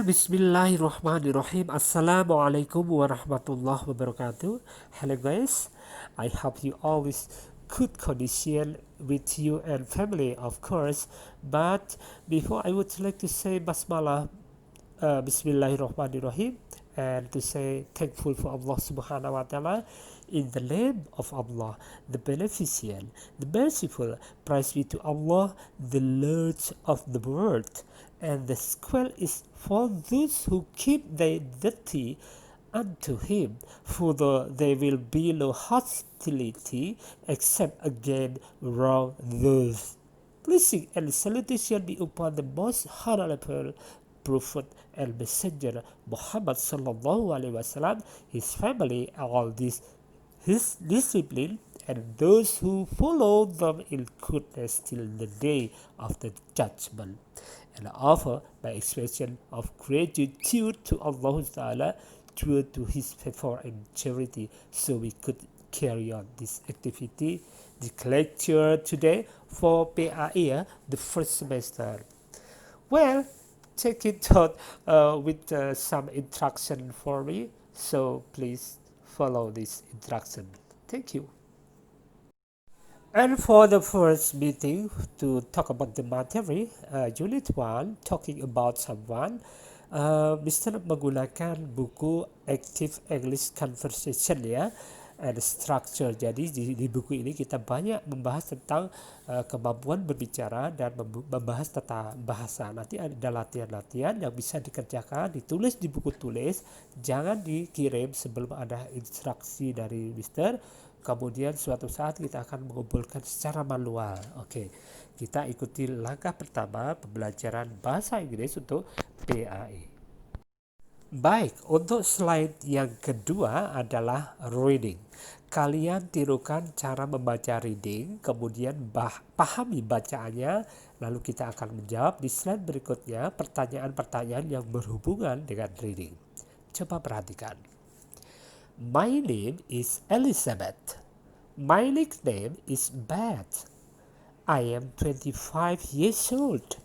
Bismillahirrahmanirrahim. Assalamualaikum warahmatullahi wabarakatuh. Hello guys, I hope you always good condition with you and family of course. But before I would like to say basmalah, Bismillahirrahmanirrahim, and to say thankful for Allah Subhanahu wa Taala. In the name of Allah, the beneficent, the merciful, praise be to Allah, the Lord of the world. And the sequel is for those who keep their duty unto him, for there will be no hostility except against wrongdoers. Blessing and salutation be upon the most honorable Prophet and Messenger Muhammad sallallahu alaihi wasallam, his family, all this his discipline, and those who follow them in goodness till the day of the judgment. And I offer my expression of gratitude to Allah Ta'ala due to his favor and charity, so we could carry on this activity, the lecture today for PAE, the first semester. Well, take it out with some instruction for me, so please follow this instruction. Thank you. And for the first meeting to talk about the material, Unit 1, talking about someone, Mr. menggunakan buku Active English Conversation ya, and structure. Jadi di buku ini kita banyak membahas tentang kemampuan berbicara dan membahas tata bahasa. Nanti ada latihan-latihan yang bisa dikerjakan, ditulis di buku tulis, jangan dikirim sebelum ada instruksi dari Mister. Kemudian suatu saat kita akan mengumpulkan secara manual. Oke, kita ikuti langkah pertama pembelajaran bahasa Inggris untuk PAE. Baik, untuk slide yang kedua adalah reading. Kalian tirukan cara membaca reading, kemudian pahami bacaannya, lalu kita akan menjawab di slide berikutnya pertanyaan-pertanyaan yang berhubungan dengan reading. Coba perhatikan. My name is Elizabeth. My nickname is Beth. I am 25 years old.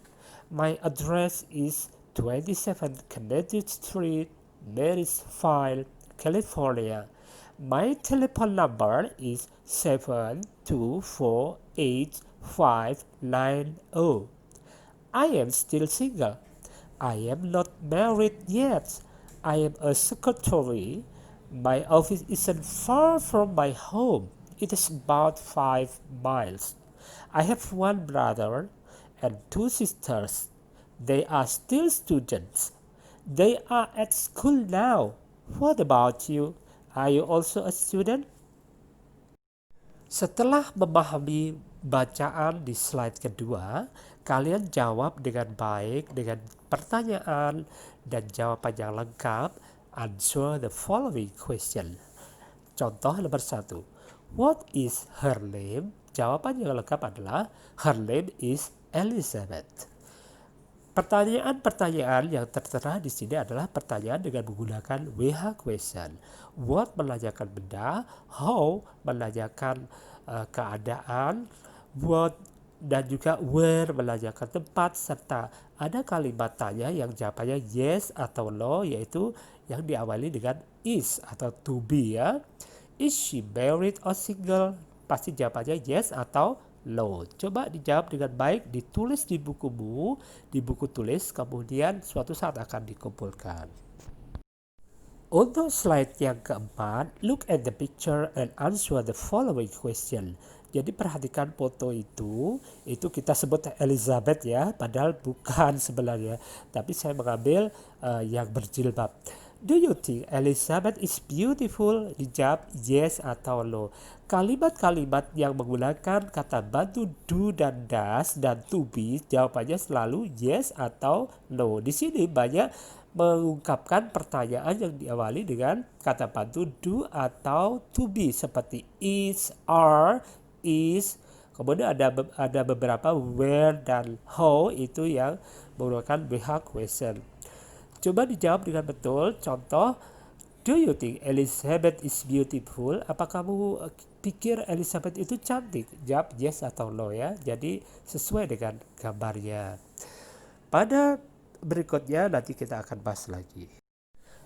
My address is 27 Connecticut Street, Marysville, California. My telephone number is 7248590. I am still single. I am not married yet. I am a secretary. My office isn't far from my home. It is about 5 miles. I have one brother and 2 sisters. They are still students. They are at school now. What about you? Are you also a student? Setelah memahami bacaan di slide kedua, kalian jawab dengan baik dengan pertanyaan dan jawaban yang lengkap. Answer the following question. Contoh nomor 1. What is her name? Jawaban yang lengkap adalah her name is Elizabeth. Pertanyaan-pertanyaan yang tertera di sini adalah pertanyaan dengan menggunakan WH question. What menanyakan benda, how menanyakan keadaan, what dan juga where menanyakan tempat, serta ada kalimat tanya yang jawabannya yes atau no, yaitu yang diawali dengan is atau to be ya. Is she married or single? Pasti jawabannya yes atau no. Coba dijawab dengan baik, ditulis di bukumu, di buku tulis, kemudian suatu saat akan dikumpulkan. Untuk slide yang keempat, look at the picture and answer the following question. Jadi perhatikan foto itu kita sebut Elizabeth ya, padahal bukan sebenarnya, tapi saya mengambil yang berjilbab. Do you think Elizabeth is beautiful? Dijawab yes atau no. Kalimat-kalimat yang menggunakan kata bantu do dan does dan to be, jawabannya selalu yes atau no. Di sini banyak mengungkapkan pertanyaan yang diawali dengan kata bantu do atau to be seperti is, are, is. Kemudian ada beberapa where dan how, itu yang menggunakan WH question. Coba dijawab dengan betul. Contoh, do you think Elizabeth is beautiful? Apa kamu pikir Elizabeth itu cantik? Jawab yes atau no ya. Jadi sesuai dengan gambarnya. Pada berikutnya nanti kita akan bahas lagi.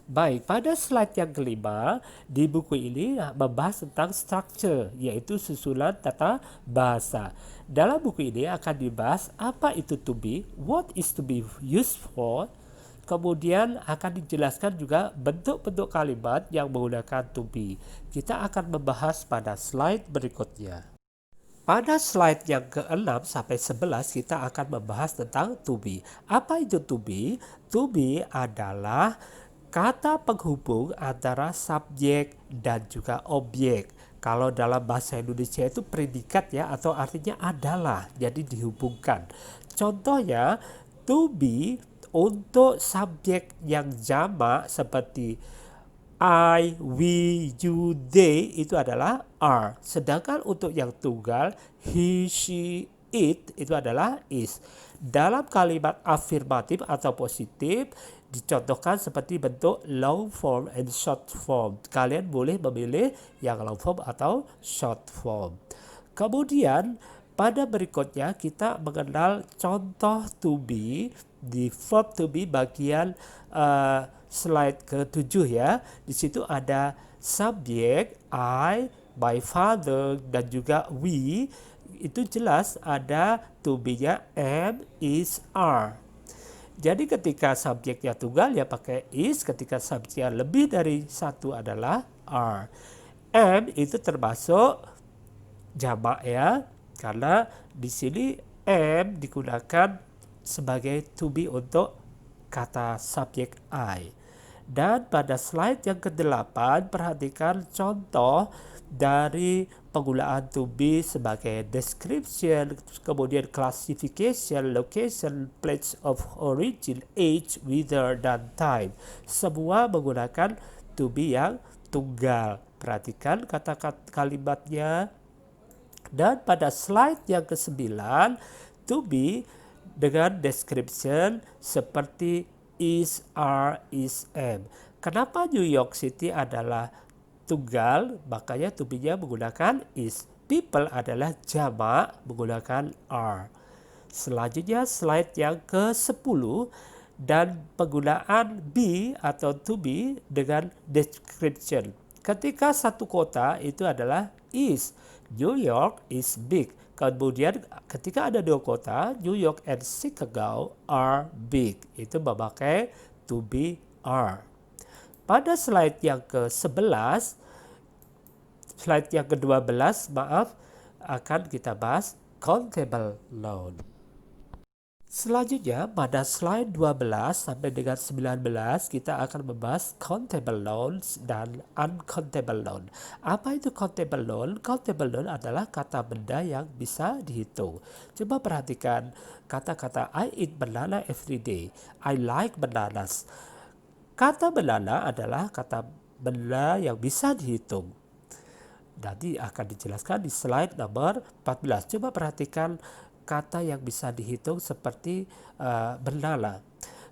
Baik, pada slide yang kelima, di buku ini membahas tentang structure, yaitu susunan tata bahasa. Dalam buku ini akan dibahas apa itu to be, what is to be used for, kemudian akan dijelaskan juga bentuk-bentuk kalimat yang menggunakan to be. Kita akan membahas pada slide berikutnya. Pada slide yang ke-6 sampai 11 kita akan membahas tentang to be. Apa itu to be? To be adalah kata penghubung antara subjek dan juga objek. Kalau dalam bahasa Indonesia itu predikat ya, atau artinya adalah, jadi dihubungkan. Contohnya to be untuk subjek yang jamak seperti I, we, you, they itu adalah are. Sedangkan untuk yang tunggal he, she, it itu adalah is. Dalam kalimat afirmatif atau positif dicontohkan seperti bentuk long form and short form. Kalian boleh memilih yang long form atau short form. Kemudian pada berikutnya kita mengenal contoh to be di verb to be bagian slide ke-7 ya. Di situ ada subjek I, my father dan juga we. Itu jelas ada to be-nya am, is, are. Jadi ketika subjeknya tunggal ya pakai is, ketika subjeknya lebih dari satu adalah are. Am itu termasuk jamak ya, karena di sini am digunakan sebagai to be untuk kata subjek I. Dan pada slide yang ke-8 perhatikan contoh dari penggunaan to be sebagai description, kemudian classification, location, place of origin, age, weather, dan time. Semua menggunakan to be yang tunggal. Perhatikan kata-kata kalimatnya. Dan pada slide yang ke-9, to be dengan description seperti is, are, is, am. Kenapa New York City adalah tunggal? Makanya to be-nya menggunakan is. People adalah jamak menggunakan are. Selanjutnya slide yang ke-10 dan penggunaan be atau to be dengan description. Ketika satu kota itu adalah is. New York is big. Kemudian ketika ada dua kota, New York and Chicago are big. Itu memakai to be are. Pada slide yang ke-11, slide yang ke-12, maaf, akan kita bahas countable noun. Selanjutnya pada slide 12 sampai dengan 19 kita akan membahas countable nouns dan uncountable noun. Apa itu countable noun? Countable noun adalah kata benda yang bisa dihitung. Coba perhatikan kata-kata I eat banana every day. I like bananas. Kata banana adalah kata benda yang bisa dihitung. Nanti akan dijelaskan di slide nomor 14. Coba perhatikan kata yang bisa dihitung seperti banana.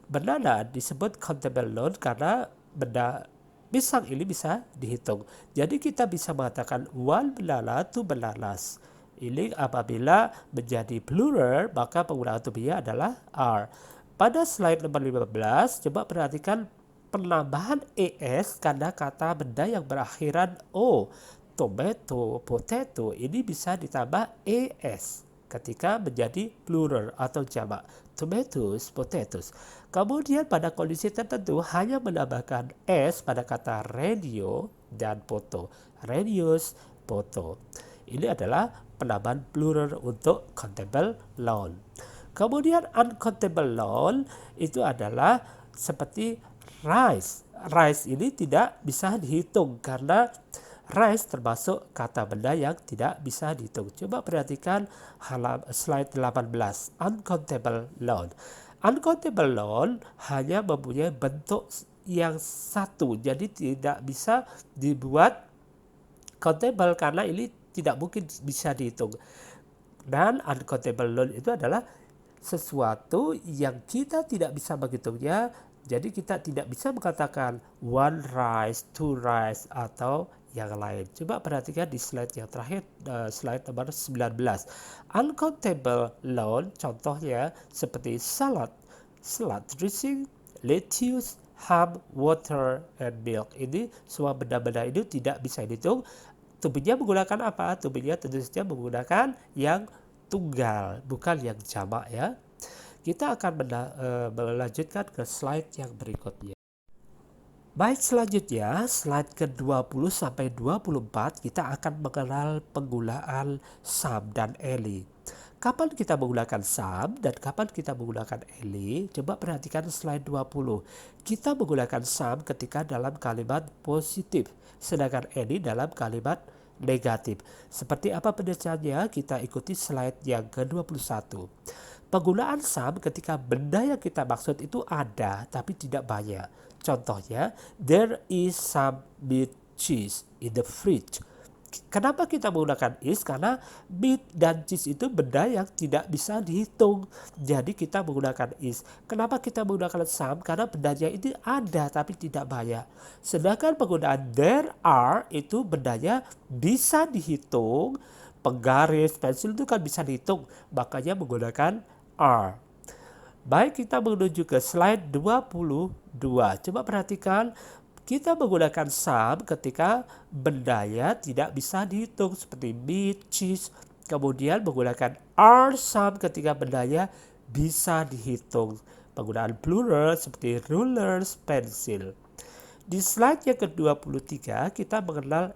Banana disebut countable noun karena benda pisang ini bisa dihitung. Jadi kita bisa mengatakan one banana, two bananas. Ini apabila menjadi plural maka penggunaan to be adalah are. Pada slide nomor 15 coba perhatikan penambahan es karena kata benda yang berakhiran o. Tomato, potato ini bisa ditambah es ketika menjadi plural atau jamak. Tomatoes, potatoes. Kemudian pada kondisi tertentu hanya menambahkan s pada kata radio dan foto. Radius, foto. Ini adalah penambahan plural untuk countable noun. Kemudian uncountable noun itu adalah seperti rice. Rice ini tidak bisa dihitung karena rice termasuk kata benda yang tidak bisa dihitung. Coba perhatikan slide 18. Uncountable noun. Uncountable noun hanya mempunyai bentuk yang satu. Jadi tidak bisa dibuat countable karena ini tidak mungkin bisa dihitung. Dan uncountable noun itu adalah sesuatu yang kita tidak bisa menghitungnya. Jadi kita tidak bisa mengatakan one rice, two rice atau yang lain. Coba perhatikan di slide yang terakhir, slide nomor 19. Uncountable noun contohnya seperti salad. salad dressing, lettuce, ham, water, and milk. Ini semua benda-benda itu tidak bisa dihitung. To-be-nya menggunakan apa? To-be-nya tentu saja menggunakan yang tunggal, bukan yang jamak ya. Kita akan melanjutkan ke slide yang berikutnya. Baik, selanjutnya slide ke-20 sampai 24 kita akan mengenal penggunaan Sam dan Ellie. Kapan kita menggunakan Sam dan kapan kita menggunakan Ellie? Coba perhatikan slide 20. Kita menggunakan Sam ketika dalam kalimat positif, sedangkan Ellie dalam kalimat negatif. Seperti apa penjelasannya? Kita ikuti slide yang ke-21. Penggunaan Sam ketika benda yang kita maksud itu ada tapi tidak banyak. Contohnya, there is some meat cheese in the fridge. Kenapa kita menggunakan is? Karena meat dan cheese itu benda yang tidak bisa dihitung. Jadi kita menggunakan is. Kenapa kita menggunakan some? Karena bendanya itu ada tapi tidak banyak. Sedangkan penggunaan there are itu bendanya bisa dihitung. Penggaris, pensil itu kan bisa dihitung. Makanya menggunakan are. Baik, kita menuju ke slide 22. Coba perhatikan, kita menggunakan some ketika bendanya tidak bisa dihitung seperti meat, cheese. Kemudian menggunakan are some ketika bendanya bisa dihitung. Penggunaan plural seperti rulers, pensil. Di slide yang ke-23 kita mengenal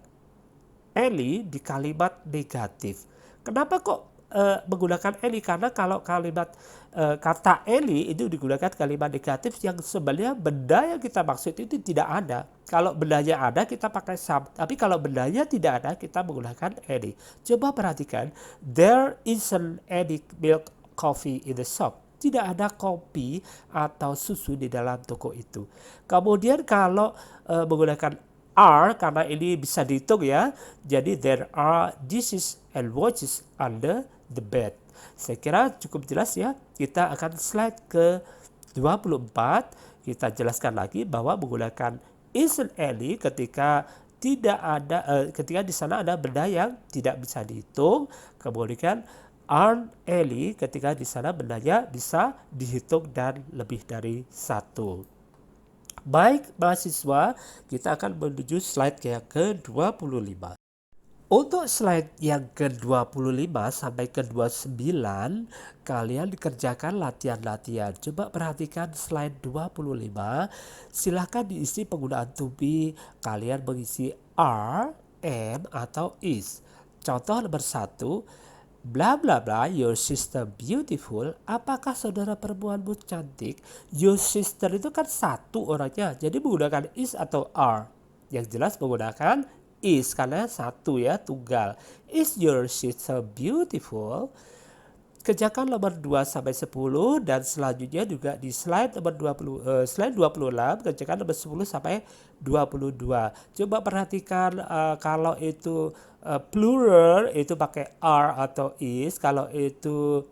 Ellie di kalimat negatif. Kenapa kok menggunakan Ellie? Karena kalau kalimat kata Ellie itu digunakan kalimat negatif yang sebenarnya benda yang kita maksud itu tidak ada. Kalau bendanya ada kita pakai some, tapi kalau bendanya tidak ada kita menggunakan Ellie. Coba perhatikan, there isn't any milk coffee in the shop. Tidak ada kopi atau susu di dalam toko itu. Kemudian kalau menggunakan are, karena ini bisa dihitung ya, jadi there are dishes and watches under the bed. Saya kira cukup jelas ya. Kita akan slide ke 24. Kita jelaskan lagi bahwa menggunakan isn't any ketika tidak ada ketika di sana ada benda yang tidak bisa dihitung. Kemudian aren't any ketika di sana bendanya bisa dihitung dan lebih dari satu. Baik mahasiswa, kita akan menuju slide yang ke-25. Untuk slide yang ke-25 sampai ke-29, kalian dikerjakan latihan-latihan. Coba perhatikan slide 25. Silahkan diisi penggunaan to be. Kalian mengisi are, am, atau is. Contoh nomor 1, bla bla bla, your sister beautiful. Apakah saudara perempuanmu cantik? Your sister itu kan satu orangnya, jadi menggunakan is atau are. Yang jelas menggunakan is karena satu ya, tunggal. Is your sister beautiful? Kerjakan nomor 2 sampai 10 dan selanjutnya juga di slide nomor 26 kerjakan nomor 10 sampai 22. Coba perhatikan kalau itu plural itu pakai are atau is, kalau itu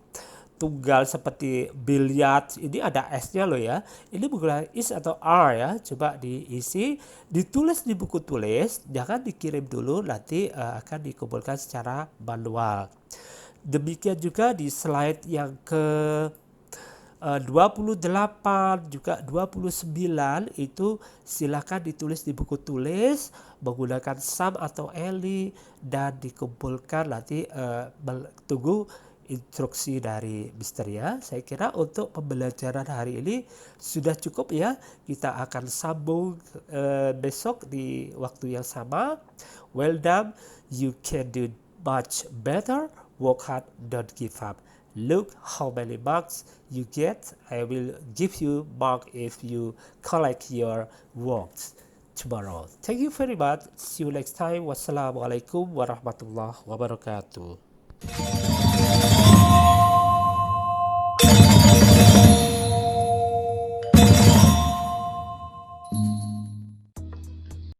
tunggal seperti biliar ini ada s-nya loh ya. Ini bukan is atau are ya. Coba diisi, ditulis di buku tulis, jangan dikirim dulu, nanti akan dikumpulkan secara manual. Demikian juga di slide yang ke 28 juga 29 itu silakan ditulis di buku tulis menggunakan some atau Ellie dan dikumpulkan, nanti tunggu instruksi dari Mister ya. Saya kira untuk pembelajaran hari ini sudah cukup ya. Kita akan sambung besok di waktu yang sama. Well done, you can do much better. Work hard, don't give up. Look how many marks you get. I will give you mark if you collect your works tomorrow. Thank you very much. See you next time. Wassalamualaikum warahmatullahi wabarakatuh.